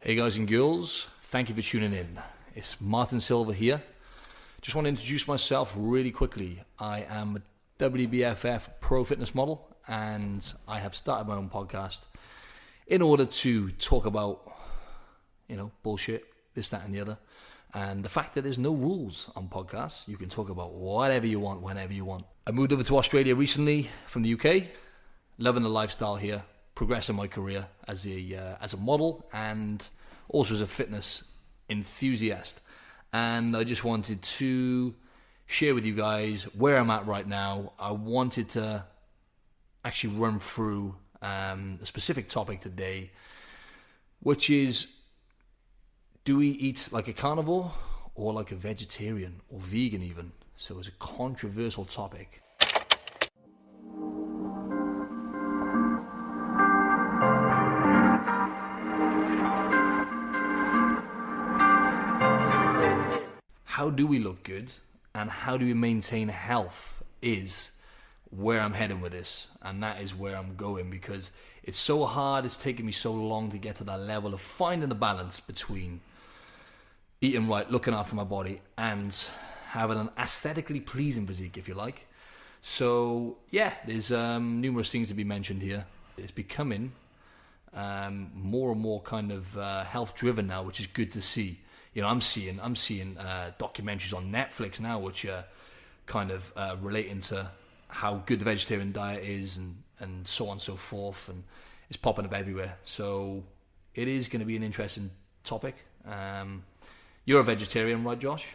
Hey guys and girls, thank you for tuning in. It's Martin Silva here. Just want to introduce myself really quickly. I am a WBFF pro fitness model and I have started my own podcast in order to talk about, bullshit, this, that and the other. And the fact that there's no rules on podcasts. You can talk about whatever you want, whenever you want. I moved over to Australia recently from the UK, loving the lifestyle here, progressing my career as a model and also as a fitness enthusiast. And I just wanted to share with you guys where I'm at right now. I wanted to actually run through a specific topic today, which is, do we eat like a carnivore or like a vegetarian or vegan even? So it's a controversial topic. How do we look good and how do we maintain health is where I'm heading with this, and that is where I'm going, because it's so hard, it's taken me so long to get to that level of finding the balance between eating right, looking after my body, and having an aesthetically pleasing physique, if you like. So yeah, there's numerous things to be mentioned here. It's becoming more and more kind of health driven now, which is good to see. I'm seeing documentaries on Netflix now, which are kind of relating to how good the vegetarian diet is, and so on and so forth, and it's popping up everywhere. So it is going to be an interesting topic. You're a vegetarian, right, Josh?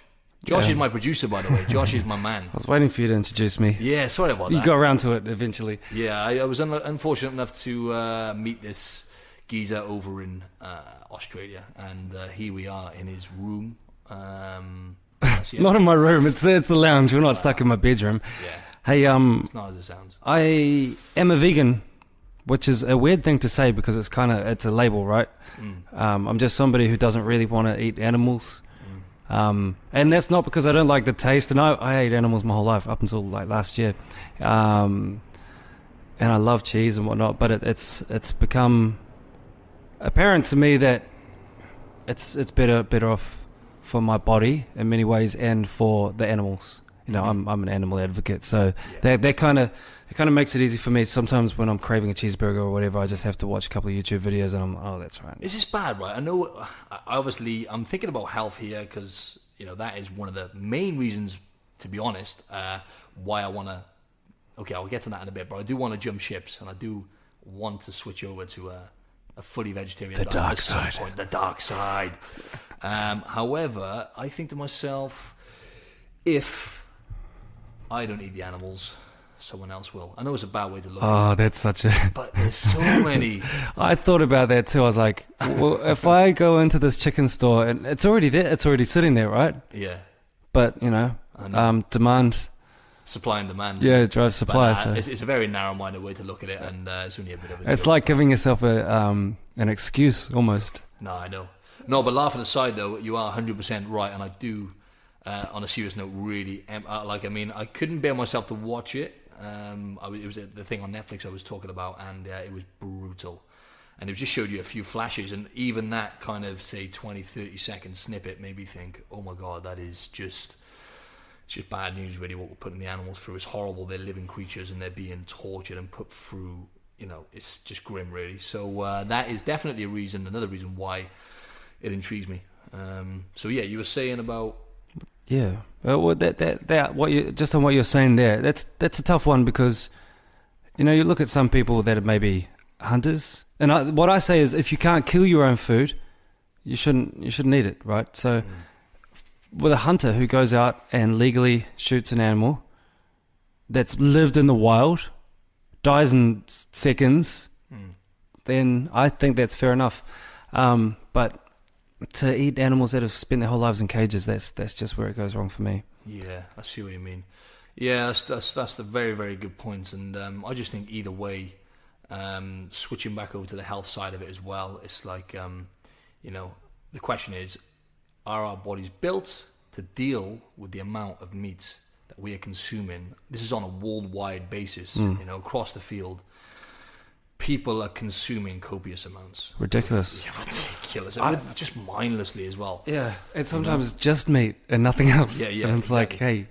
Josh is my producer, by the way. Josh is my man. I was waiting for you to introduce me. Yeah, sorry about that. You got around to it eventually. Yeah, I was unfortunate enough to meet this geezer over in Australia, and here we are in his room. Not in my room. It's the lounge. We're not stuck in my bedroom. Yeah. Hey, it's not as it sounds. I am a vegan, which is a weird thing to say because it's a label, right? I'm just somebody who doesn't really want to eat animals. And that's not because I don't like the taste. And I ate animals my whole life up until like last year. And I love cheese and whatnot, but it's become apparent to me that it's better off for my body in many ways and for the animals. I'm an animal advocate, so that kind of makes it easy for me. Sometimes when I'm craving a cheeseburger or whatever, I just have to watch a couple of YouTube videos and that's right. Is this bad, right? I know, obviously, I'm thinking about health here because, that is one of the main reasons, to be honest, why I want to, okay, I'll get to that in a bit, but I do want to jump ships and I do want to switch over to a fully vegetarian diet at some point. The dark side. However, I think to myself, if I don't eat the animals, someone else will. I know it's a bad way to look at it. That's such a... But there's so many. I thought about that too. I was like, well, if I go into this chicken store and it's already there, it's already sitting there, right? Yeah. But, demand... Supply and demand. Yeah, it drives supply. So. It's a very narrow-minded way to look at it, and it's only a bit of a It's joke. like giving yourself an excuse, almost. No, I know. No, but laughing aside, though, you are 100% right, and I do... on a serious note, really, I couldn't bear myself to watch it. It was the thing on Netflix I was talking about, and it was brutal. And it just showed you a few flashes, and even that kind of, say, 20, 30-second snippet made me think, oh my God, that is just... It's just bad news, really, what we're putting the animals through. It's horrible. They're living creatures, and they're being tortured and put through, it's just grim, really. So that is definitely another reason why it intrigues me. So yeah, you were saying about... Yeah, well, just on what you're saying there, that's a tough one because, you look at some people that are maybe hunters, and what I say is, if you can't kill your own food, you shouldn't eat it, right? So, with a hunter who goes out and legally shoots an animal that's lived in the wild, dies in seconds, then I think that's fair enough. But to eat animals that have spent their whole lives in cages, that's just where it goes wrong for me. Yeah, I see what you mean. Yeah, that's the very, very good point. And I just think either way, switching back over to the health side of it as well, it's like, the question is, are our bodies built to deal with the amount of meat that we are consuming? This is on a worldwide basis, across the field. people are consuming copious amounts. Ridiculous. Yeah, ridiculous. Just mindlessly as well. Yeah, and sometimes just meat and nothing else. Yeah, and it's exactly. like, hey,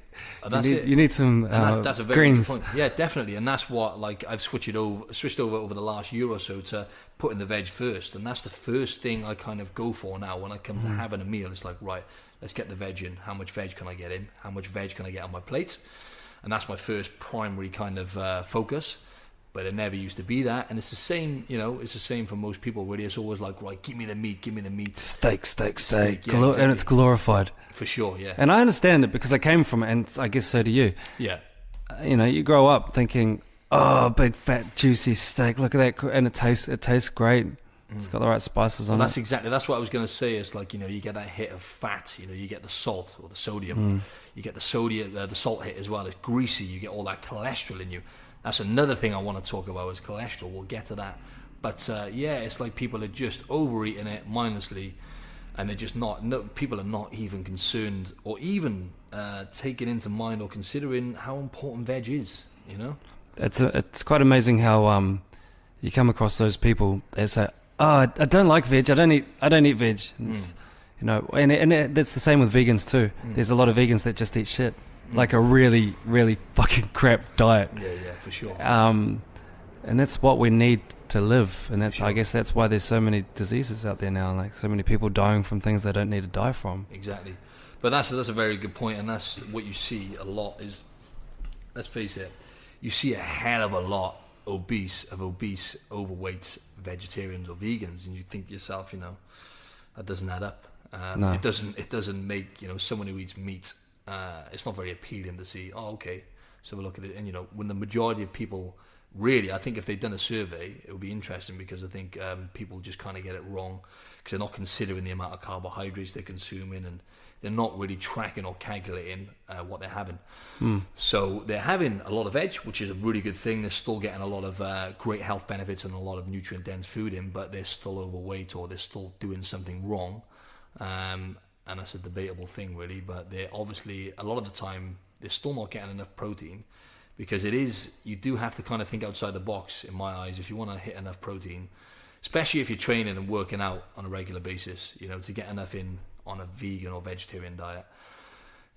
That's you need some that's a very greens. good point. Yeah, definitely. And that's what, like, I've switched over the last year or so to putting the veg first. And that's the first thing I kind of go for now when I come to having a meal. It's like, right, let's get the veg in. How much veg can I get in? How much veg can I get on my plate? And that's my first primary kind of focus. But it never used to be that. And it's the same, it's the same for most people, really. It's always like, right, give me the meat. Steak. Yeah, exactly. And it's glorified. For sure, yeah. And I understand it because I came from it, and I guess so do you. Yeah. You grow up thinking, oh, big fat juicy steak, look at that, and it tastes great. It's got the right spices on Well, it. that's what I was going to say. It's like, you get that hit of fat, you get the salt or the sodium. You get the salt hit as well. It's greasy. You get all that cholesterol in you. That's another thing I want to talk about is cholesterol. We'll get to that. But it's like people are just overeating it mindlessly, and they're just people are not even concerned or even taking into mind or considering how important veg is, It's quite amazing how you come across those people that say, oh, I don't like veg, I don't eat veg. And and that's the same with vegans too. There's a lot of vegans that just eat shit. Like a really, really fucking crap diet. Yeah, for sure. And that's what we need to live. And I guess that's why there's so many diseases out there now, like so many people dying from things they don't need to die from. Exactly. But that's a very good point, and that's what you see a lot is, let's face it, you see a hell of a lot obese, overweight vegetarians or vegans, and you think to yourself, that doesn't add up. No. It doesn't make, someone who eats meat, it's not very appealing to see, oh, okay, so we'll look at it. And, when the majority of people, really, I think if they'd done a survey, it would be interesting, because I think people just kind of get it wrong because they're not considering the amount of carbohydrates they're consuming, and they're not really tracking or calculating what they're having. So they're having a lot of veg, which is a really good thing. They're still getting a lot of great health benefits and a lot of nutrient-dense food in, but they're still overweight or they're still doing something wrong. And that's a debatable thing, really, but they're obviously, a lot of the time, they're still not getting enough protein, because you do have to kind of think outside the box, in my eyes, if you want to hit enough protein, especially if you're training and working out on a regular basis, to get enough in on a vegan or vegetarian diet,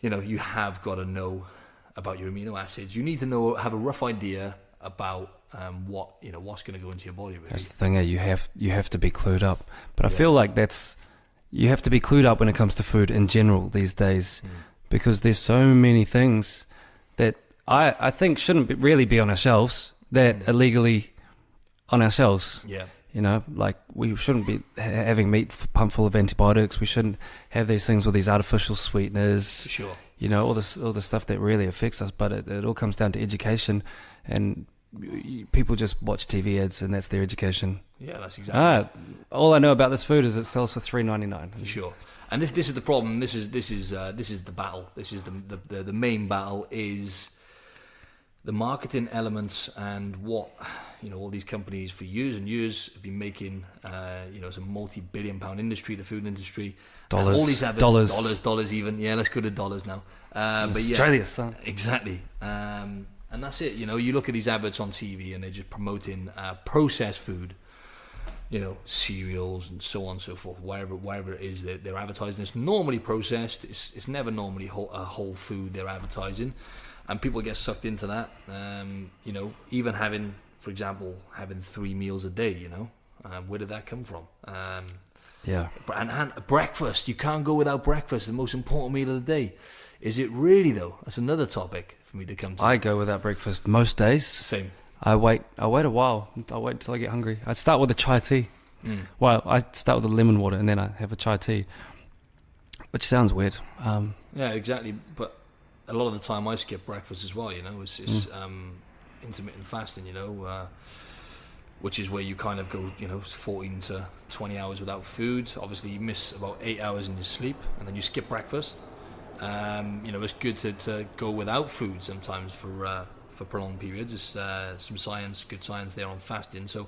you have got to know about your amino acids. You need to have a rough idea about what's going to go into your body, really. That's the thing, you have to be clued up. But I feel like you have to be clued up when it comes to food in general these days, because there's so many things that I think shouldn't really be on our shelves that are legally on our shelves. Yeah. Like we shouldn't be having meat pumped full of antibiotics. We shouldn't have these things with these artificial sweeteners. Sure. All the stuff that really affects us. But it all comes down to education, and people just watch TV ads, and that's their education. Yeah, that's exactly. All I know about this food is it sells for $3.99. For sure. And this is the problem. This is the battle. This is the main battle is the marketing elements, and what all these companies for years and years have been making. It's a multi-billion-pound industry, the food industry. Dollars. And all these adverts, dollars even. Yeah, let's go to dollars now. But Australia, son. Exactly. And that's it. You look at these adverts on TV, and they're just promoting processed food. Cereals and so on and so forth. Wherever it is they're advertising, it's normally processed. It's never normally whole food they're advertising. And people get sucked into that. Even having, for example, having 3 meals a day, where did that come from? Yeah. And breakfast, you can't go without breakfast, the most important meal of the day. Is it really, though? That's another topic for me to come to. I go without breakfast most days. Same. I wait a while. I wait until I get hungry. I start with a chai tea. Well, I start with a lemon water, and then I have a chai tea, which sounds weird. Yeah, exactly. But a lot of the time I skip breakfast as well, it's intermittent fasting, which is where you kind of go, 14 to 20 hours without food. Obviously you miss about 8 hours in your sleep, and then you skip breakfast. It's good to go without food sometimes for prolonged periods. There's some good science there on fasting. So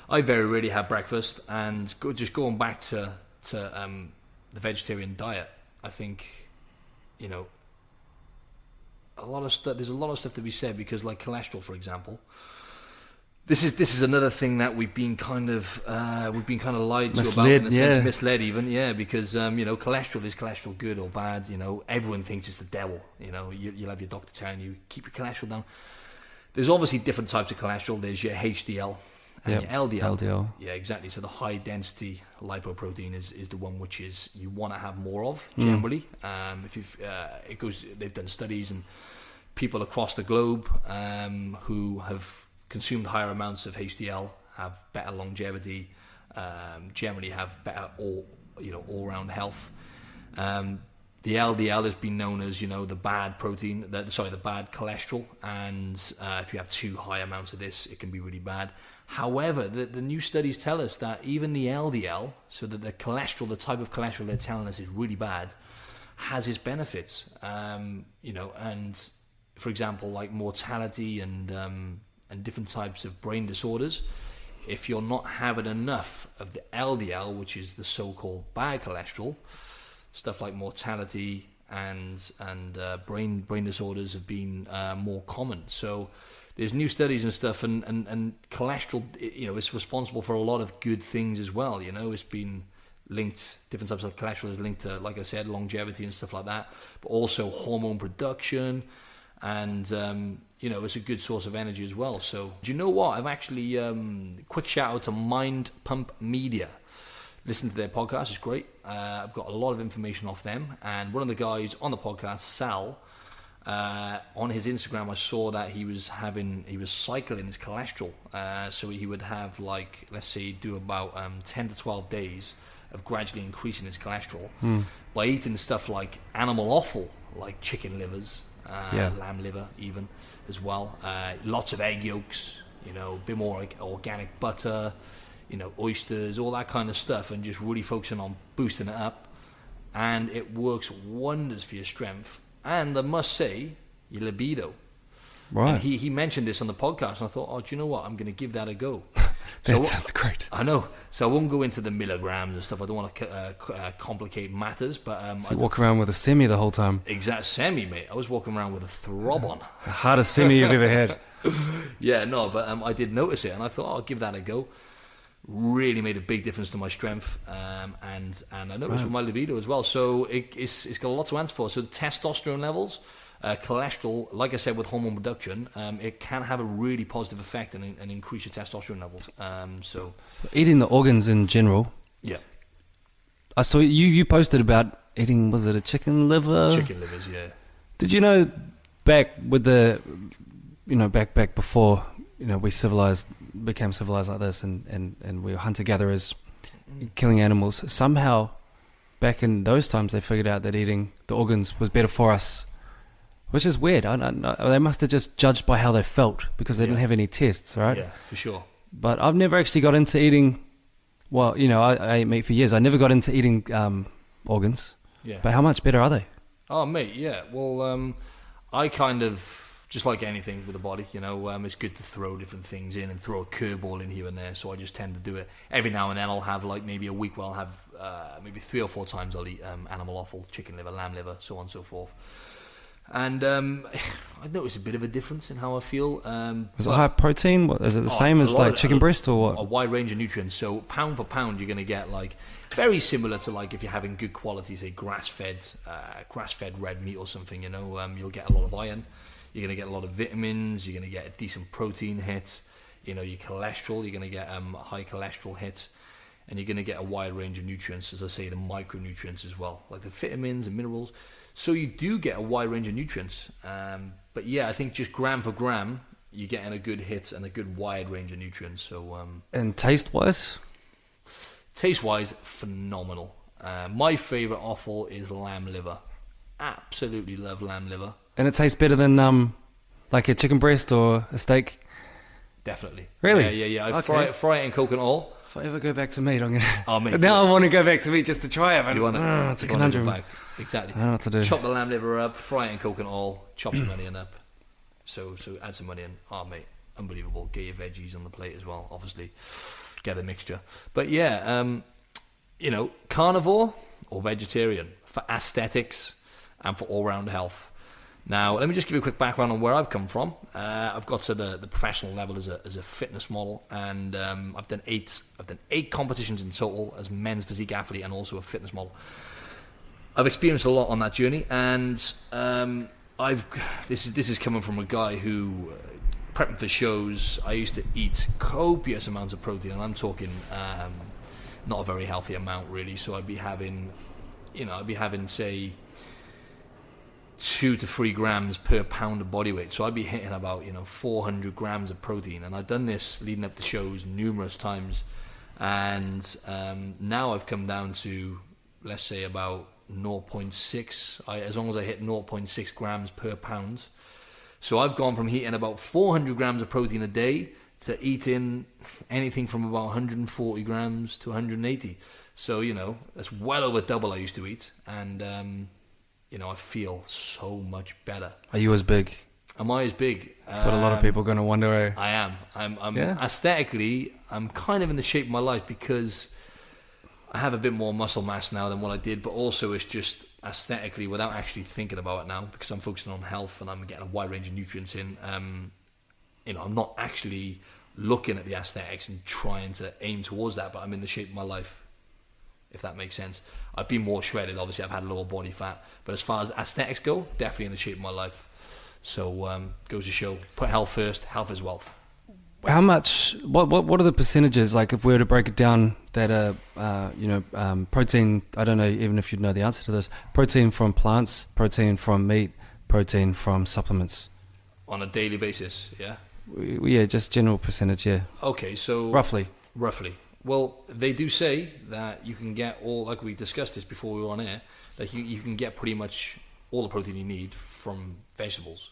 I very rarely have breakfast, and just going back to the vegetarian diet, I think, a lot of stuff. There's a lot of stuff to be said, because, like cholesterol, for example, This is another thing that we've been kind of lied to about, Misled, in a sense, misled even, because cholesterol, is cholesterol good or bad? Everyone thinks it's the devil. You'll have your doctor telling you keep your cholesterol down. There's obviously different types of cholesterol. There's your HDL and your LDL. LDL. Yeah, exactly. So the high density lipoprotein is the one which is you want to have more of generally. They've done studies and people across the globe who have consumed higher amounts of HDL have better longevity, generally have better all-round health. The LDL has been known as the bad protein, the bad cholesterol, and if you have too high amounts of this, it can be really bad. However, the new studies tell us that even the LDL, so that the cholesterol, the type of cholesterol they're telling us is really bad, has its benefits. And for example, like mortality and different types of brain disorders, if you're not having enough of the LDL, which is the so-called bad cholesterol, stuff like mortality and brain disorders have been more common. So there's new studies and stuff, and cholesterol, is responsible for a lot of good things as well. It's been linked, different types of cholesterol is linked to, like I said, longevity and stuff like that, but also hormone production. And it's a good source of energy as well. So do you know what? I've actually quick shout out to Mind Pump Media. Listen to their podcast; it's great. I've got a lot of information off them. And one of the guys on the podcast, Sal, on his Instagram, I saw that he was cycling his cholesterol. So he would have, like, let's say, do about 10 to 12 days of gradually increasing his cholesterol by eating stuff like animal offal, like chicken livers. Lamb liver even as well, lots of egg yolks, a bit more like organic butter, oysters, all that kind of stuff, and just really focusing on boosting it up, and it works wonders for your strength, and I must say your libido. Right. And he mentioned this on the podcast, and I thought, do you know what, I'm going to give that a go. That sounds great. I know. So I won't go into the milligrams and stuff. I don't want to complicate matters. But so you walk around with a semi the whole time. Exact semi, mate. I was walking around with a throb on. The hardest semi you've ever had. Yeah, no, but I did notice it, and I thought I'll give that a go. Really made a big difference to my strength, and I noticed with my libido as well. So it's got a lot to answer for. So the testosterone levels. Cholesterol, like I said, with hormone production, it can have a really positive effect and increase your testosterone levels. So eating the organs in general. Yeah. I saw you posted about eating, was it a chicken liver? Chicken livers, yeah. Did you know back with the, back before, we became civilized like this and we were hunter-gatherers, killing animals, somehow back in those times they figured out that eating the organs was better for us. Which is weird. They must have just judged by how they felt because they didn't have any tests, right? Yeah, for sure. But I've never actually got into eating. Well, I ate meat for years. I never got into eating organs. Yeah. But how much better are they? Oh, mate, yeah. Well, I kind of, just like anything with the body, it's good to throw different things in and throw a curveball in here and there. So I just tend to do it. Every now and then I'll have like maybe a week where I'll have maybe 3 or 4 times I'll eat animal offal, chicken liver, lamb liver, so on and so forth. And I noticed a bit of a difference in how I feel. Was it high protein? Is it the same as like chicken breast or what? A wide range of nutrients. So pound for pound, you're going to get like very similar to like if you're having good quality, say grass-fed red meat or something. You'll get a lot of iron. You're going to get a lot of vitamins. You're going to get a decent protein hit. Your cholesterol. You're going to get a high cholesterol hit. And you're going to get a wide range of nutrients, as I say, the micronutrients as well, like the vitamins and minerals. So you do get a wide range of nutrients. But yeah, I think just gram for gram, you're getting a good hit and a good wide range of nutrients. So and taste-wise? Taste-wise, phenomenal. My favourite offal is lamb liver. Absolutely love lamb liver. And it tastes better than like a chicken breast or a steak? Definitely. Really? Yeah. I fry it in coconut oil. If I ever go back to meat, I'm gonna. Oh, mate, now I want to go back to meat just to try it. You want to? It's a conundrum. Exactly. I don't know what to do. Chop the lamb liver up, fry it in coconut oil, chop some onion up. So add some onion. Oh, mate, unbelievable. Get your veggies on the plate as well. Obviously, get a mixture. But yeah, carnivore or vegetarian for aesthetics and for all-round health. Now, let me just give you a quick background on where I've come from. I've got to the professional level as a fitness model, and I've done eight competitions in total as men's physique athlete and also a fitness model. I've experienced a lot on that journey, and this is coming from a guy who prepping for shows. I used to eat copious amounts of protein, and I'm talking not a very healthy amount really. So I'd be having say 2 to 3 grams per pound of body weight. So I'd be hitting about 400 grams of protein, and I've done this leading up to shows numerous times. And now I've come down to, let's say, about 0.6. As long as I hit 0.6 grams per pound. So I've gone from eating about 400 grams of protein a day to eating anything from about 140 grams to 180. So that's well over double I used to eat, and I feel so much better. Are you as big? Am I as big? That's what a lot of people are going to wonder. Eh? I am. I'm aesthetically, I'm kind of in the shape of my life because I have a bit more muscle mass now than what I did, but also it's just aesthetically, without actually thinking about it now, because I'm focusing on health and I'm getting a wide range of nutrients in. I'm not actually looking at the aesthetics and trying to aim towards that, but I'm in the shape of my life, if that makes sense. I've been more shredded, obviously I've had lower body fat, but as far as aesthetics go, definitely in the shape of my life. So goes to show, put health first. Health is wealth. How much? What are the percentages? Like, if we were to break it down, that protein. I don't know even if you'd know the answer to this. Protein from plants, protein from meat, protein from supplements. On a daily basis, yeah. Yeah, just general percentage. Yeah. Okay, so roughly. Well, they do say that you can get all, like we discussed this before we were on air, that you can get pretty much all the protein you need from vegetables.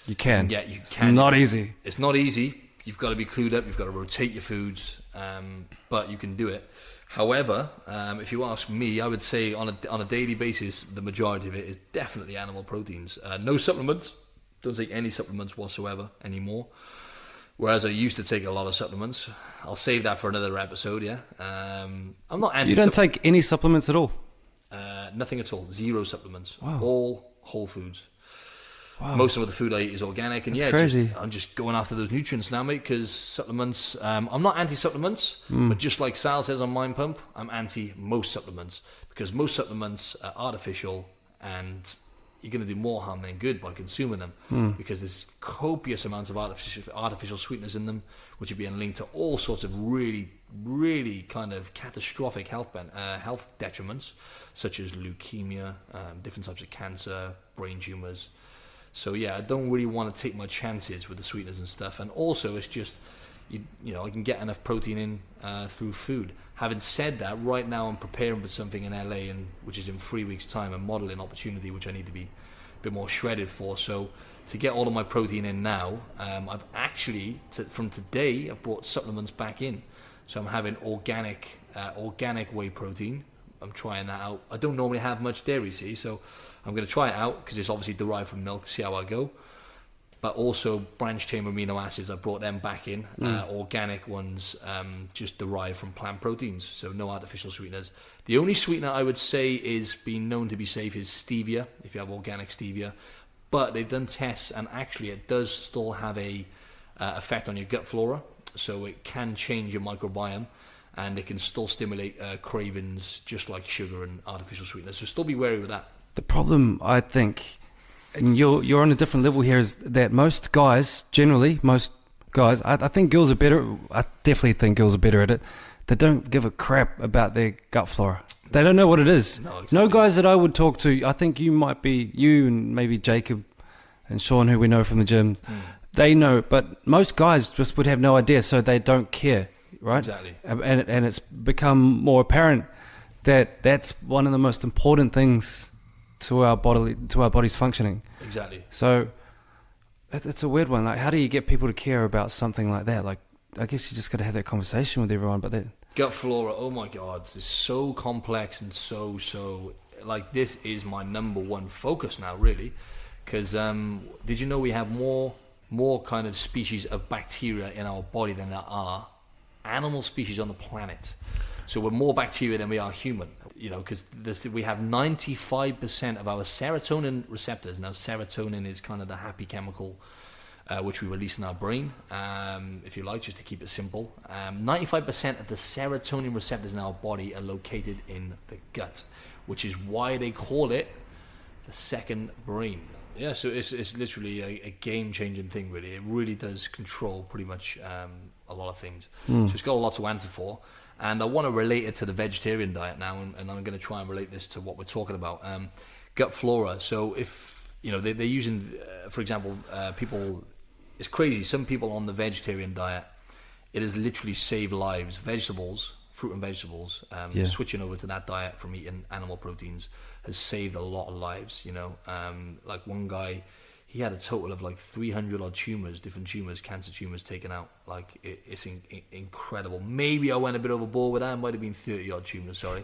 You can. It's not easy. It's not easy. You've got to be clued up. You've got to rotate your foods, but you can do it. However, if you ask me, I would say on a daily basis, the majority of it is definitely animal proteins. No supplements. Don't take any supplements whatsoever anymore. Whereas I used to take a lot of supplements. I'll save that for another episode. Yeah, I'm not anti. You don't take any supplements at all. Nothing at all. 0 supplements. Wow. All whole foods. Wow. Most of the food I eat is organic, and That's crazy. I'm just going after those nutrients now, mate. Because supplements, I'm not anti-supplements, but just like Sal says on Mind Pump, I'm anti most supplements, because most supplements are artificial, and you're going to do more harm than good by consuming them, because there's copious amounts of artificial sweeteners in them, which are being linked to all sorts of really, really kind of catastrophic health detriments, such as leukemia, different types of cancer, brain tumors. So yeah, I don't really want to take my chances with the sweeteners and stuff. And also, it's just, I can get enough protein in through food. Having said that, right now I'm preparing for something in LA, which is in 3 weeks' time, a modeling opportunity, which I need to be a bit more shredded for. So to get all of my protein in now, I've actually, from today, I've brought supplements back in. So I'm having organic whey protein. I'm trying that out. I don't normally have much dairy, see, so I'm going to try it out because it's obviously derived from milk, see how I go. But also branched chain amino acids, I brought them back in. Organic ones, just derived from plant proteins, so no artificial sweeteners. The only sweetener I would say is being known to be safe is stevia, if you have organic stevia. But they've done tests, and actually it does still have a effect on your gut flora, so it can change your microbiome. And it can still stimulate cravings, just like sugar and artificial sweeteners. So still be wary with that. The problem, I think, and you're on a different level here, is that most guys, I think girls are better. I definitely think girls are better at it. They don't give a crap about their gut flora. They don't know what it is. No, exactly. No guys that I would talk to, I think you and maybe Jacob and Sean, who we know from the gym, they know. But most guys just would have no idea, so they don't care. Right, exactly, and it's become more apparent that that's one of the most important things to our body's functioning. Exactly. So it's a weird one. Like, how do you get people to care about something like that? Like, I guess you just got to have that conversation with everyone. But gut flora, oh my God, it's so complex and so like, this is my number one focus now, really, because did you know we have more kind of species of bacteria in our body than there are animal species on the planet? So we're more bacteria than we are human, because we have 95% of our serotonin receptors. Now, serotonin is kind of the happy chemical which we release in our brain, if you like, just to keep it simple. 95% of the serotonin receptors in our body are located in the gut, which is why they call it the second brain. Yeah, so it's literally a game-changing thing, really. It really does control pretty much a lot of things. So it's got a lot to answer for. And I want to relate it to the vegetarian diet now, and I'm going to try and relate this to what we're talking about. Gut flora. So if, they're using, for example, people... It's crazy. Some people on the vegetarian diet, it has literally saved lives. Vegetables, fruit and vegetables, switching over to that diet from eating animal proteins has saved a lot of lives. Like one guy, he had a total of like 300 odd different tumors, cancer tumors taken out. Like it's incredible. Maybe I went a bit overboard with that. It might have been 30 odd tumors. Sorry,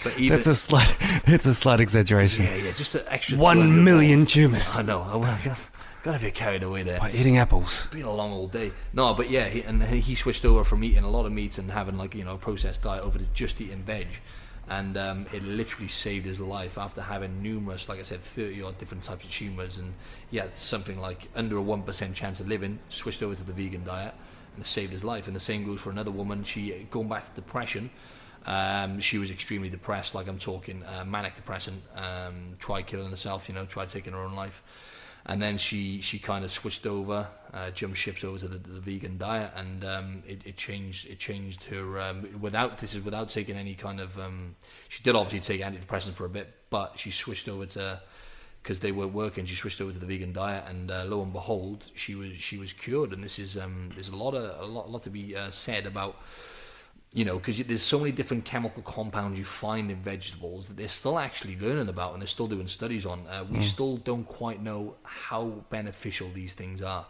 but even it's a slight exaggeration. Yeah, just an extra 1 million tumors. I know. Got a bit carried away there. By eating apples. It's been a long old day. No, but yeah, he switched over from eating a lot of meat and having a processed diet over to just eating veg. And it literally saved his life after having numerous, like I said, 30 odd different types of tumours. And he had something like under a 1% chance of living, switched over to the vegan diet, and it saved his life. And the same goes for another woman. She, going back to depression, she was extremely depressed, like I'm talking manic depression, tried killing herself, tried taking her own life. And then she kind of switched over, jumped ships over to the vegan diet, and it changed her without taking any kind of. She did obviously take antidepressants for a bit, but she switched over to, because they weren't working. She switched over to the vegan diet, and lo and behold, she was cured. And this is there's a lot to be said about. Because there's so many different chemical compounds you find in vegetables that they're still actually learning about, and they're still doing studies on. We still don't quite know how beneficial these things are.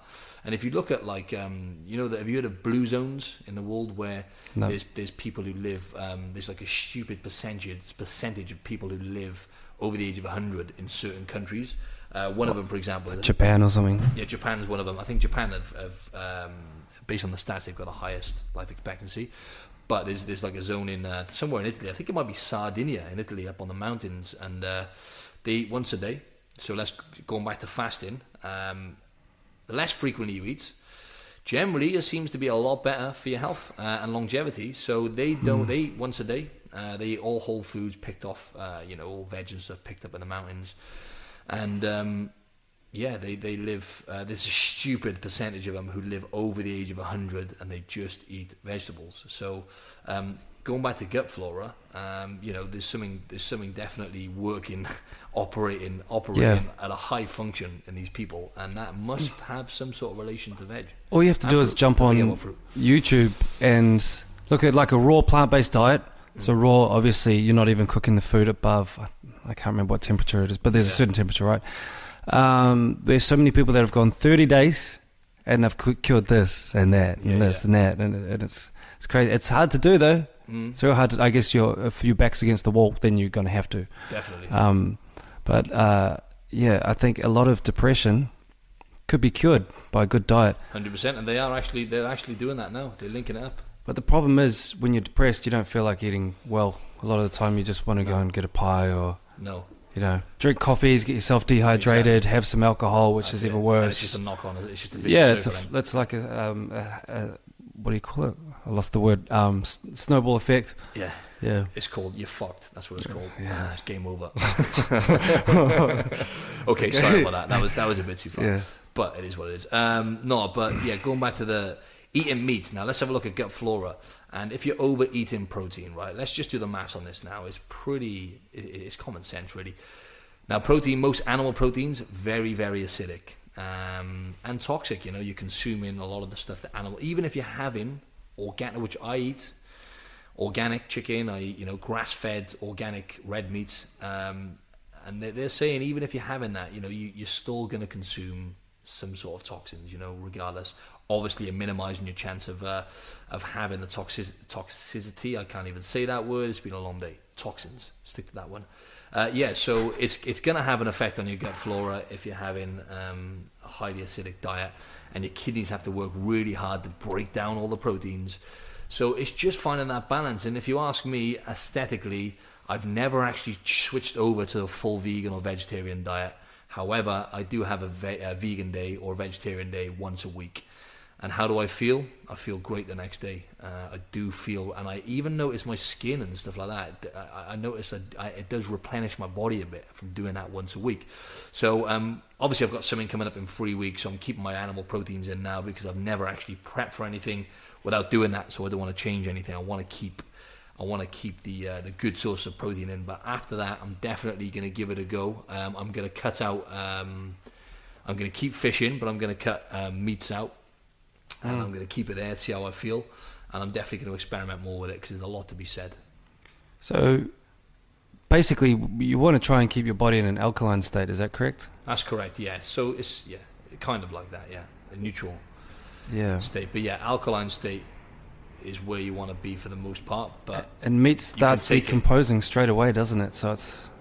And if you look at have you heard of blue zones in the world where there's people who live, there's like a stupid percentage of people who live over the age of 100 in certain countries. One of them, for example, Japan or something. Yeah, Japan's one of them. I think Japan have based on the stats, they've got the highest life expectancy. But there's like a zone in somewhere in Italy. I think it might be Sardinia in Italy, up on the mountains, and they eat once a day. So going back to fasting. The less frequently you eat, generally it seems to be a lot better for your health and longevity. So they eat once a day. They eat all whole foods picked off, all veg and stuff picked up in the mountains, and they live. There's a stupid percentage of them who live over the age of 100, and they just eat vegetables. So, going back to gut flora, there's something definitely working, operating at a high function in these people, and that must have some sort of relation to veg. All you have to do is jump on YouTube and look at like a raw plant-based diet. So raw, obviously, you're not even cooking the food above. I can't remember what temperature it is, but there's a certain temperature, right? There's so many people that have gone 30 days and they've cured this and that and this and that, and it's crazy. It's hard to do though. It's real hard to, I guess if your back's against the wall, then you're going to have to. Definitely. I think a lot of depression could be cured by a good diet. 100%, and they're actually doing that now. They're linking it up. But the problem is when you're depressed, you don't feel like eating well. A lot of the time you just want to go and get a pie or... No. Drink coffees, get yourself dehydrated, have some alcohol, which is even worse. And it's just a knock on. It's just a vicious circle. It's like a what do you call it? I lost the word. Snowball effect. Yeah. It's called you're fucked. That's what it's called. Yeah. It's game over. Okay, sorry about that. That was a bit too far. Yeah. But it is what it is. Going back to the eating meat. Now let's have a look at gut flora. And if you're overeating protein, right? Let's just do the maths on this now. It's common sense, really. Now, most animal proteins, very, very acidic and toxic. You're consuming a lot of the stuff that even if you're having organic, which I eat, organic chicken, I eat, grass-fed organic red meat, and they're saying even if you're having that, you're still going to consume some sort of toxins, regardless. Obviously, you're minimizing your chance of having the toxicity. I can't even say that word. It's been a long day. Toxins. Stick to that one. So it's going to have an effect on your gut flora if you're having a highly acidic diet, and your kidneys have to work really hard to break down all the proteins So it's just finding that balance. And if you ask me, aesthetically, I've never actually switched over to a full vegan or vegetarian diet. However, I do have a vegan day or vegetarian day once a week. And how do I feel? I feel great the next day. I do feel, and I even notice my skin and stuff like that. I notice that it does replenish my body a bit from doing that once a week. So obviously I've got something coming up in 3 weeks, so I'm keeping my animal proteins in now because I've never actually prepped for anything without doing that. So I don't want to change anything. I want to keep the good source of protein in. But after that, I'm definitely going to give it a go. I'm going to cut out. I'm going to keep fishing, but I'm going to cut meats out. And I'm going to keep it there, see how I feel, and I'm definitely going to experiment more with it because there's a lot to be said. So, basically, you want to try and keep your body in an alkaline state. Is that correct? That's correct. Yeah. So it's kind of like that. Yeah, a neutral state. But yeah, alkaline state is where you want to be for the most part. But and meat starts decomposing straight away, doesn't it? So it's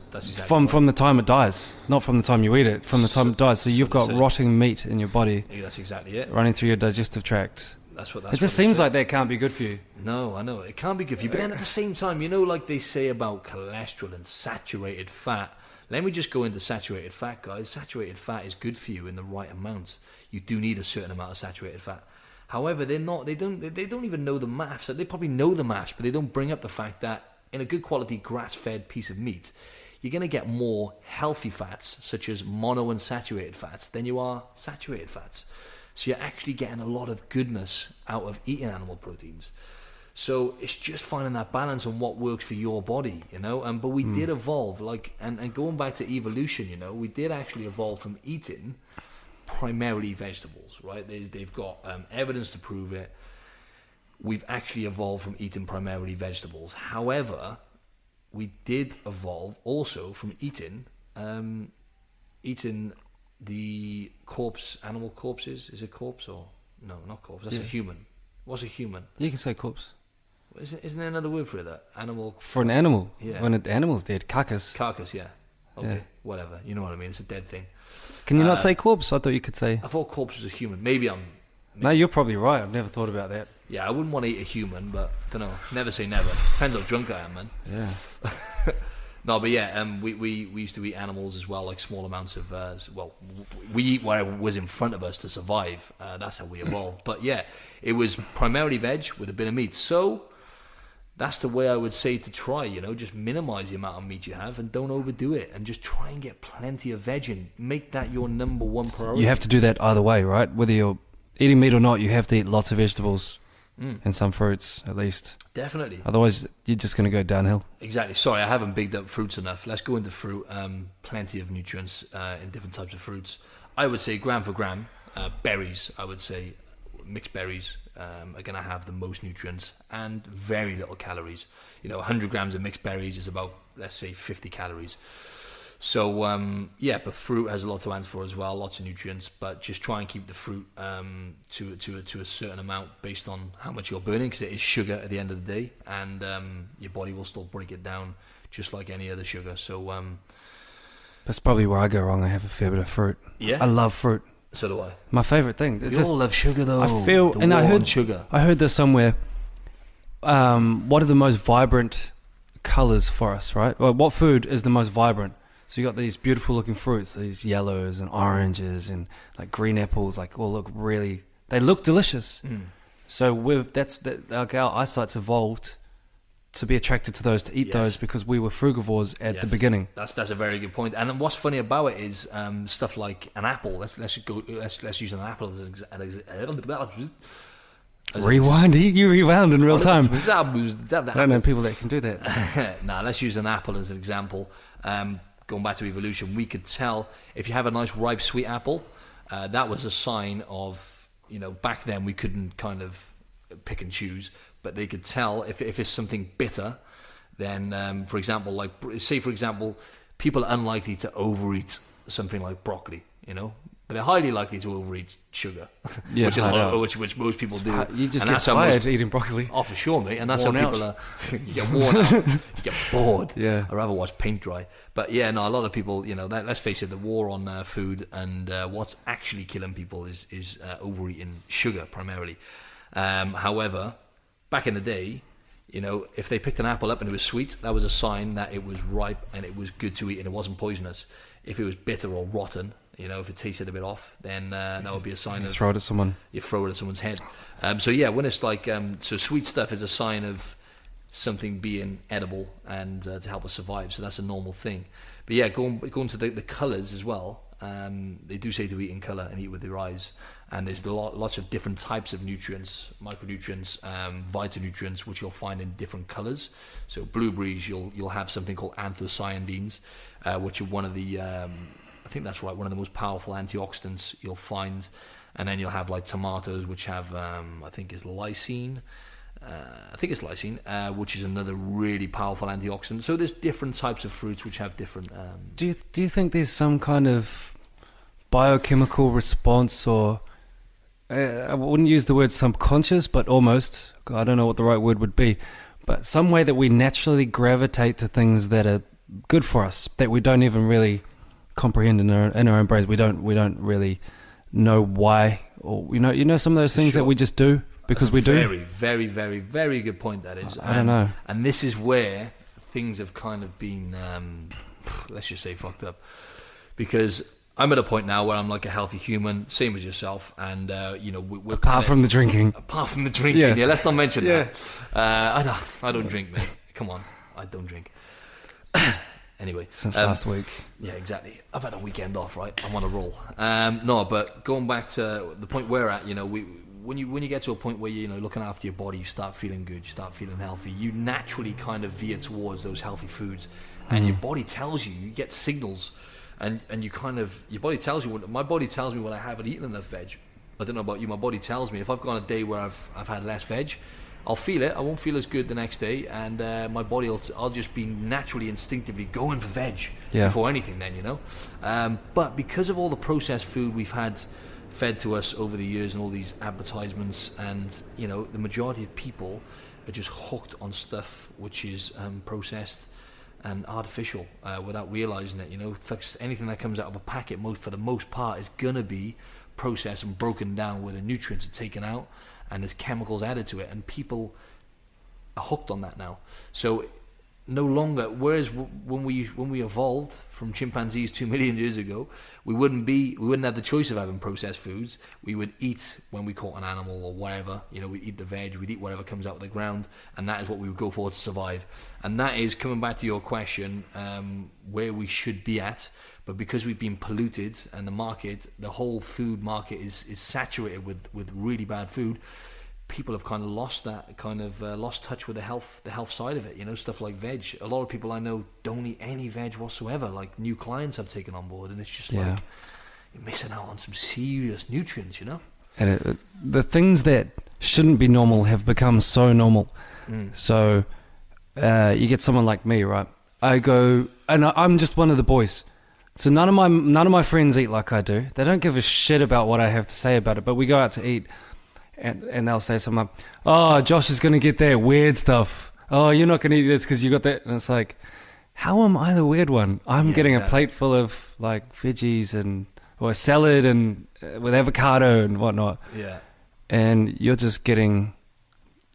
that's exactly from the time it dies, not from the time you eat it. From the time it dies, so you've got rotting meat in your body. Yeah, that's exactly it. Running through your digestive tract. That's it just seems like that can't be good for you. No, I know it can't be good for you. But then at the same time, like they say about cholesterol and saturated fat. Let me just go into saturated fat, guys. Saturated fat is good for you in the right amount. You do need a certain amount of saturated fat. However, they're not. They don't even know the maths. They probably know the maths, but they don't bring up the fact that in a good quality grass-fed piece of meat, you're going to get more healthy fats, such as monounsaturated fats, than you are saturated fats. So you're actually getting a lot of goodness out of eating animal proteins. So it's just finding that balance on what works for your body, But we did evolve, and going back to evolution, we did actually evolve from eating primarily vegetables, right? They've got evidence to prove it. We've actually evolved from eating primarily vegetables. However, we did evolve also from eating the animal corpses. Is it corpse or no? Not corpse. That's a human. What's a human? You can say corpse. Isn't there another word for it? That animal. For an animal. Yeah. When an animal's dead, carcass. Carcass. Yeah. Okay. Yeah. Whatever. You know what I mean? It's a dead thing. Can you not say corpse? I thought you could say. I thought corpse was a human. Maybe. No, you're probably right. I've never thought about that. Yeah, I wouldn't want to eat a human, but I don't know. Never say never. Depends how drunk I am, man. Yeah. No, but yeah, we used to eat animals as well, like small amounts of. We eat whatever was in front of us to survive. That's how we evolved. But yeah, it was primarily veg with a bit of meat. So that's the way I would say to try. Just minimize the amount of meat you have and don't overdo it, and just try and get plenty of veg in. Make that your number one priority. You have to do that either way, right? Whether you're eating meat or not, you have to eat lots of vegetables. And some fruits, at least. Definitely. Otherwise, you're just going to go downhill. Exactly. Sorry, I haven't bigged up fruits enough. Let's go into fruit. Plenty of nutrients in different types of fruits. I would say gram for gram, berries, I would say mixed berries are going to have the most nutrients and very little calories. 100 grams of mixed berries is about, let's say, 50 calories. So, but fruit has a lot to answer for as well, lots of nutrients, but just try and keep the fruit to a certain amount based on how much you're burning, because it is sugar at the end of the day, and your body will still break it down just like any other sugar. So that's probably where I go wrong. I have a fair bit of fruit. Yeah? I love fruit. So do I. My favourite thing. We all love sugar, though. I heard this somewhere. What are the most vibrant colours for us, right? Well, what food is the most vibrant? So you got these beautiful looking fruits, these yellows and oranges and like green apples, they look delicious. So our eyesight's evolved to be attracted to those, to eat those, because we were frugivores at the beginning. That's a very good point. And then what's funny about it is stuff like an apple. Let's use an apple as an example. Rewind. You rewound in real time. I don't know people that can do that. Let's use an apple as an example. Going back to evolution, we could tell if you have a nice ripe sweet apple, that was a sign of, back then we couldn't kind of pick and choose, but they could tell if it's something bitter, then for example, people are unlikely to overeat something like broccoli, but they're highly likely to overeat sugar, which most people do. You just get tired eating broccoli. Oh, for sure, mate. And that's how people are. You get worn out. You get bored. Yeah. I'd rather watch paint dry. But yeah, no, a lot of people, let's face it, the war on food and what's actually killing people is overeating sugar primarily. However, back in the day, you know, if they picked an apple up and it was sweet, that was a sign that it was ripe and it was good to eat and it wasn't poisonous. If it was bitter or rotten, you know, if it tasted a bit off, then that would be a sign of... Throw it at someone. You throw it at someone's head. So yeah, when it's like... so sweet stuff is a sign of something being edible and to help us survive. So that's a normal thing. But yeah, going to the colours as well. They do say to eat in colour and eat with your eyes. And there's lots of different types of nutrients, micronutrients, phytonutrients, which you'll find in different colours. So blueberries, you'll have something called anthocyanidins, which are one of the... I think that's right, one of the most powerful antioxidants you'll find. And then you'll have like tomatoes, which have, I think it's lysine. Which is another really powerful antioxidant. So there's different types of fruits which have different... Do you think there's some kind of biochemical response, or... I wouldn't use the word subconscious, but almost. I don't know what the right word would be. But some way that we naturally gravitate to things that are good for us, that we don't even really comprehend in our own brains. We don't really know why, or you know some of those things that we just do because we do. Very, very, very, very good point. That is. I don't know. And this is where things have kind of been, let's just say, fucked up, because I'm at a point now where I'm like a healthy human, same as yourself, and you know, we're apart from the drinking. Apart from the drinking, yeah. Let's not mention that. I don't drink, mate. Come on, I don't drink. Anyway, since last week. Yeah, exactly. I've had a weekend off, right? I'm on a roll. No, but going back to the point we're at, you know, when you get to a point where you're, you know, looking after your body, you start feeling good, you start feeling healthy, you naturally kind of veer towards those healthy foods, and your body tells you get signals, and you kind of, your body tells you. My body tells me when I haven't eaten enough veg. I don't know about you. My body tells me if I've gone a day where I've had less veg, I'll feel it. I won't feel as good the next day, and my body I'll just be naturally, instinctively going for veg before anything. Then, you know, but because of all the processed food we've had fed to us over the years and all these advertisements, and you know, the majority of people are just hooked on stuff which is processed and artificial without realizing it. You know, anything that comes out of a packet, for the most part, is gonna be processed and broken down, where the nutrients are taken out and there's chemicals added to it, and people are hooked on that now. So no longer, whereas when we evolved from chimpanzees 2 million years ago, we wouldn't have the choice of having processed foods. We would eat when we caught an animal or whatever, you know, we'd eat the veg, we'd eat whatever comes out of the ground, and that is what we would go for to survive. And that is, coming back to your question, where we should be at. But because we've been polluted, and the whole food market is saturated with really bad food, people have kind of lost lost touch with the health side of it. You know, stuff like veg. A lot of people I know don't eat any veg whatsoever. Like, new clients I've taken on board, and it's just like, you're missing out on some serious nutrients, you know. And the things that shouldn't be normal have become so normal. So you get someone like me, right? I go, and I'm just one of the boys. So none of my friends eat like I do. They don't give a shit about what I have to say about it. But we go out to eat, and they'll say something like, "Oh, Josh is going to get that weird stuff. Oh, you're not going to eat this because you got that." And it's like, how am I the weird one? I'm getting a plate full of like veggies or a salad and with avocado and whatnot. Yeah. And you're just getting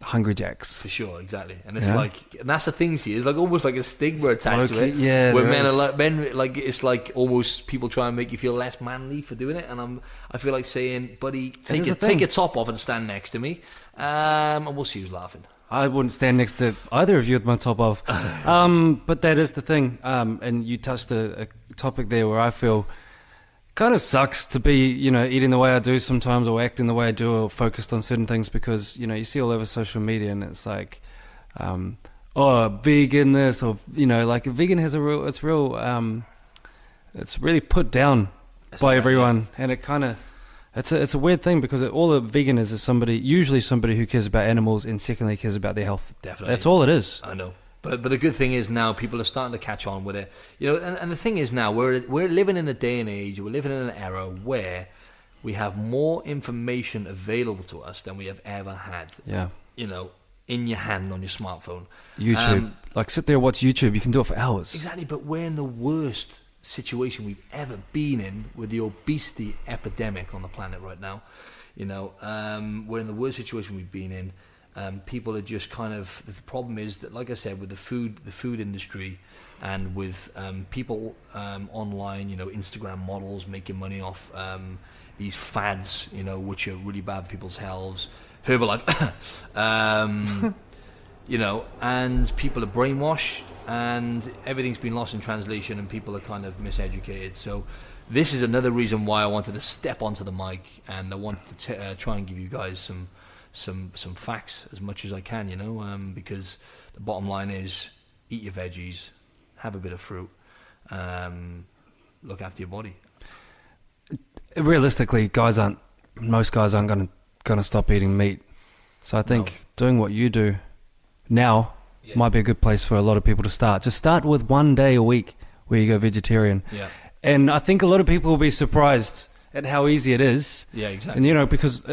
Hungry Jacks. For sure, exactly. And it's like, and that's the thing, see, it's like almost like a stigma attached to it. Yeah, where men like it's like almost people try and make you feel less manly for doing it, and I feel like saying, buddy, take your top off and stand next to me, and we'll see who's laughing. I wouldn't stand next to either of you with my top off. But that is the thing. And you touched a topic there where I feel kind of sucks to be, you know, eating the way I do sometimes, or acting the way I do, or focused on certain things, because, you know, you see all over social media, and it's like, vegan this, or, you know, like a vegan has it's really put down by everyone, and it kind of, it's a weird thing, because all a vegan is usually somebody who cares about animals, and secondly cares about their health. Definitely. That's all it is. I know. But the good thing is now people are starting to catch on with it, you know. And the thing is now we're living in a day and age, we're living in an era where we have more information available to us than we have ever had. Yeah. You know, in your hand on your smartphone. YouTube, like sit there and watch YouTube. You can do it for hours. Exactly. But we're in the worst situation we've ever been in with the obesity epidemic on the planet right now. You know, we're in the worst situation we've been in. People are just kind of, the problem is that, like I said, with the food industry, and with people online, Instagram models making money off these fads, which are really bad for people's health, Herbalife, and people are brainwashed, and everything's been lost in translation, and people are kind of miseducated. So this is another reason why I wanted to step onto the mic, and I wanted to try and give you guys some facts as much as I can, because the bottom line is, eat your veggies, have a bit of fruit, look after your body. Realistically, most guys aren't gonna stop eating meat. So I think doing what you do now might be a good place for a lot of people to start. Just start with 1 day a week where you go vegetarian. Yeah. And I think a lot of people will be surprised at how easy it is. Yeah, exactly. And because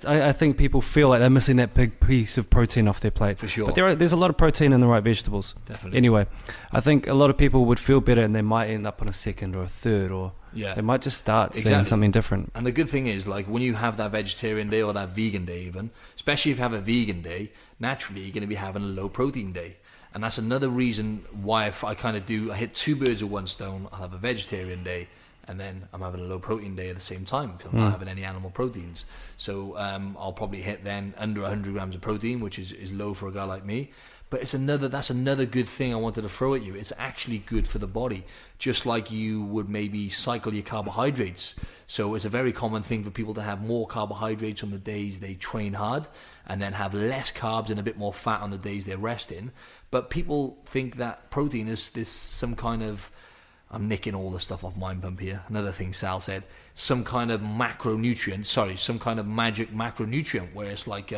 I think people feel like they're missing that big piece of protein off their plate. For sure. But there's a lot of protein in the right vegetables. Definitely. Anyway, I think a lot of people would feel better, and they might end up on a second or a third, or they might just start seeing something different. And the good thing is, like, when you have that vegetarian day or that vegan day even, especially if you have a vegan day, naturally you're going to be having a low protein day. And that's another reason why I hit two birds with one stone. I'll have a vegetarian day, and then I'm having a low protein day at the same time, because I'm not having any animal proteins. So I'll probably hit then under 100 grams of protein, which is low for a guy like me. But that's another good thing I wanted to throw at you. It's actually good for the body, just like you would maybe cycle your carbohydrates. So it's a very common thing for people to have more carbohydrates on the days they train hard, and then have less carbs and a bit more fat on the days they're resting. But people think that protein is this some kind of, I'm nicking all the stuff off Mind Pump here, another thing Sal said, some kind of some kind of magic macronutrient, where it's like,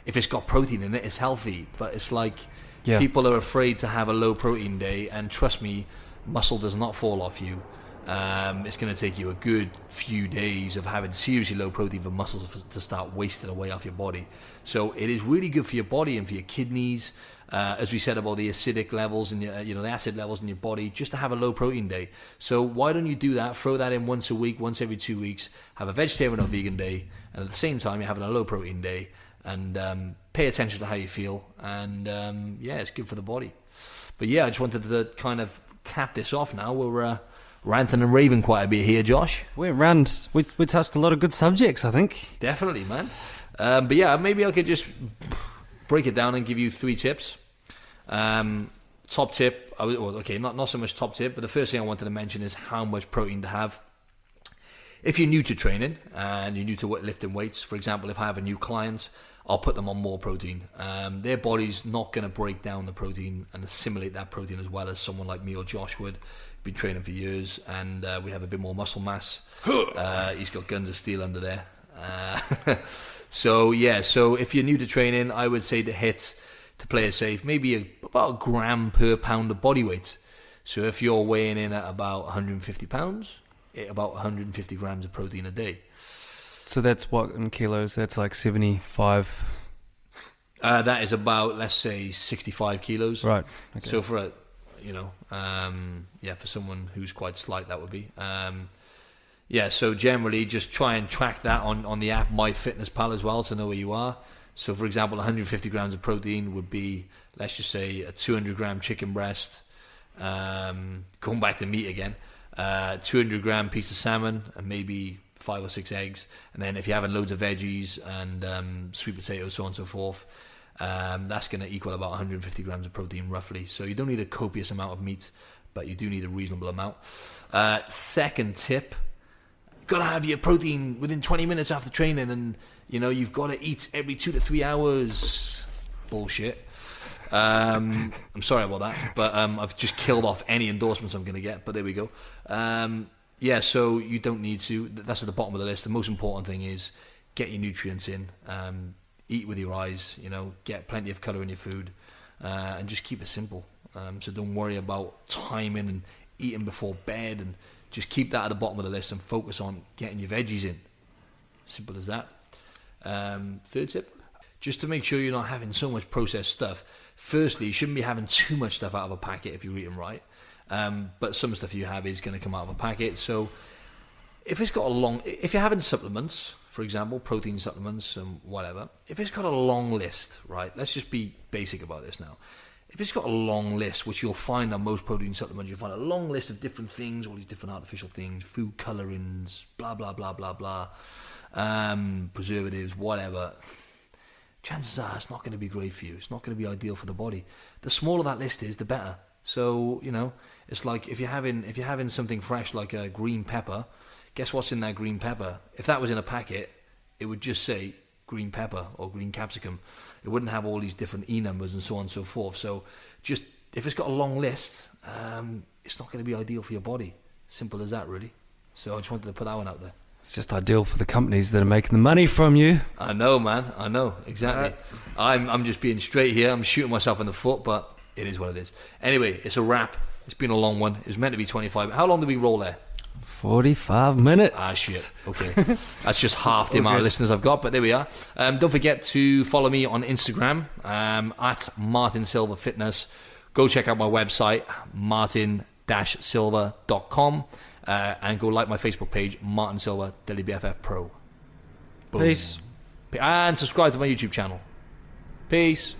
if it's got protein in it, it's healthy. But it's like, people are afraid to have a low protein day, and trust me, muscle does not fall off you. It's going to take you a good few days of having seriously low protein for muscles to start wasting away off your body. So it is really good for your body and for your kidneys, as we said about the acidic levels and the acid levels in your body, just to have a low protein day. So why don't you do that? Throw that in once a week, once every 2 weeks. Have a vegetarian or vegan day, and at the same time you're having a low protein day. And pay attention to how you feel, and it's good for the body. But I just wanted to kind of cap this off now. We're ranting and raving quite a bit here, Josh. We touched a lot of good subjects, I think. Definitely, man. Maybe I could just break it down and give you 3 tips. Top tip, not so much top tip, but the first thing I wanted to mention is how much protein to have. If you're new to training and you're new to lifting weights, for example, if I have a new client, I'll put them on more protein. Their body's not going to break down the protein and assimilate that protein as well as someone like me or Josh would. Been training for years, and we have a bit more muscle mass. He's got guns of steel under there. So if you're new to training, I would say to play it safe, maybe about a gram per pound of body weight. So if you're weighing in at about 150 pounds, about 150 grams of protein a day. So that's what in kilos? That's like 75. That is about, let's say, 65 kilos. Right. Okay. So for for someone who's quite slight, that would be. So generally just try and track that on the app MyFitnessPal as well, to know where you are. So for example, 150 grams of protein would be, let's just say, a 200 gram chicken breast. Going back to meat again. 200 gram piece of salmon, and maybe 5 or 6 eggs. And then if you're having loads of veggies and sweet potatoes, so on and so forth, that's going to equal about 150 grams of protein roughly. So you don't need a copious amount of meat, but you do need a reasonable amount. Second tip, got to have your protein within 20 minutes after training, and you've got to eat every 2 to 3 hours. Bullshit. I'm sorry about that, but I've just killed off any endorsements I'm going to get, but there we go. So you don't need to. That's at the bottom of the list. The most important thing is get your nutrients in, eat with your eyes, get plenty of colour in your food, and just keep it simple. So don't worry about timing and eating before bed, and just keep that at the bottom of the list and focus on getting your veggies in. Simple as that. Third tip, just to make sure you're not having so much processed stuff. Firstly, you shouldn't be having too much stuff out of a packet if you're eating right. But some stuff you have is going to come out of a packet. So if you're having supplements, for example, protein supplements and whatever, if it's got a long list, right? Let's just be basic about this now. If it's got a long list, which you'll find on most protein supplements, you'll find a long list of different things, all these different artificial things, food colorings, blah, blah, blah, blah, blah, preservatives, whatever. Chances are it's not going to be great for you. It's not going to be ideal for the body. The smaller that list is, the better. So, you know, it's like if you're having something fresh like a green pepper, guess what's in that green pepper? If that was in a packet, it would just say green pepper or green capsicum. It wouldn't have all these different E numbers and so on and so forth. So just if it's got a long list, it's not going to be ideal for your body. Simple as that, really. So I just wanted to put that one out there. It's just ideal for the companies that are making the money from you. I know, man. I know, exactly. I'm just being straight here. I'm shooting myself in the foot, but it is what it is. Anyway, it's a wrap. It's been a long one. It was meant to be 25. How long did we roll there? 45 minutes. Ah, shit. Okay. That's just half the amount of listeners I've got, but there we are. Don't forget to follow me on Instagram, at Martin Silva Fitness. Go check out my website, martin-silva.com, and go like my Facebook page, Martin Silva, WBFF Pro. Boom. Peace. And subscribe to my YouTube channel. Peace.